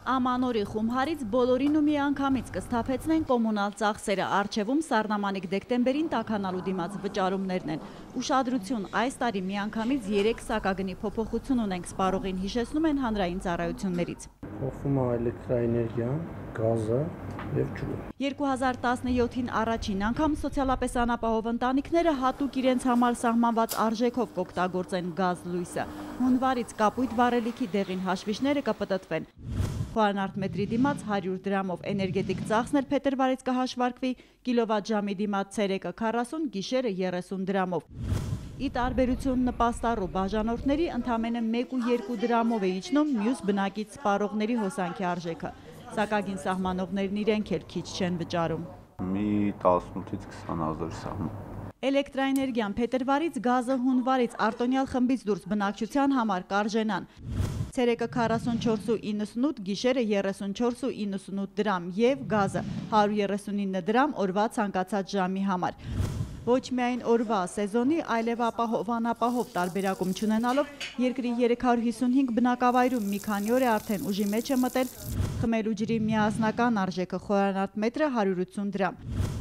Ամանորի խումհարից բոլորին ու միանգամից կսթափեցնեն կոմունալ ծախսերը, առջևում սառնամանիք դեկտեմբերին տաքանալու դիմաց վճարումներն են։ Ուշադրություն, այս տարի միանգամից 3 սակագնի փոփոխություն ունենք, սպառողին հիշեցնում են հանրային ծառայություններից։ Փոխվում է էլեկտրաէներգիան, գազը և ջուրը։ 2017-ին առաջին անգամ սոցիալապես անապահով ընտանիքները հատուկ իրենց համար սահմանված արժեքով կօգտագործեն գազ լույսը։ Հունվարից կապույտ վառելիքի դեղին հաշվիչները կպտտվեն։ Խորանարդ դիմաց 100 դրամով էներգետիկ ծախսն էլ փետրվարից կհաշվարկվի, կիլովատժամի դիմաց ցերեկը 40, գիշերը 30 դրամով։ Ի տարբերություն նպաստառու բաժանորդների ընդամենը 1 ու 2 դրամով է իջնում մյուս բնակիչ սպառողների հոսանքի արժեքը։ Սակագին սահմանողներն իրենք էլ քիչ չեն վճարում։ Մի 18-ից 20 հազար սահման։ Էլեկտրաէներգիան փետրվարից, գազը հունվարից արտոնյալ խմբից դուրս բնակչության համար կարժենան։ Ցերեկը 44.98, գիշերը 34.98 դրամ և գազը 139 դրամ օրվա ցանկացած ժամի համար։ Ոչ միայն օրվա սեզոնի, այլև ապահով անապահով տարբերակում չունենալով երկրի 355 բնակավայրում մի քանի օր է արդեն ուժի մեջ է մտել խմելու ջրի միասնական արժեքը խորանարդ մետրը 180 դրամ։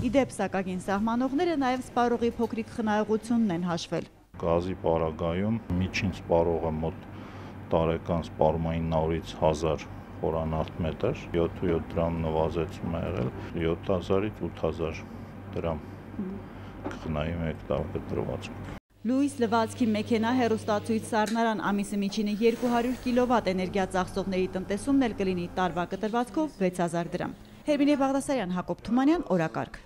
Իդեպ սակագին սահմանողները նաև սպառողի փոքրիկ խնայողությունն են հաշվել։ Գազի պարագայում միջին սպառողը մոտ տարեկան սպառումային 900-ից 1000 խորանարդ մետր, 7 դրամ նվազեցում է եղել, 7000-ից 8000 դրամ կխնայի մեկ տարվա դրվածք։ Լույս, լվացքի մեքենա, հեռուստացույց, սառնարան ամիսը միջինը 200 կիլովատ էներգիա ծախսողների տնտեսումն էլ կլինի տարվա կտրվածքով 6000 դրամ։ Հերմինե Բաղդասարյան, Հակոբ Թումանյան, օրակարգ։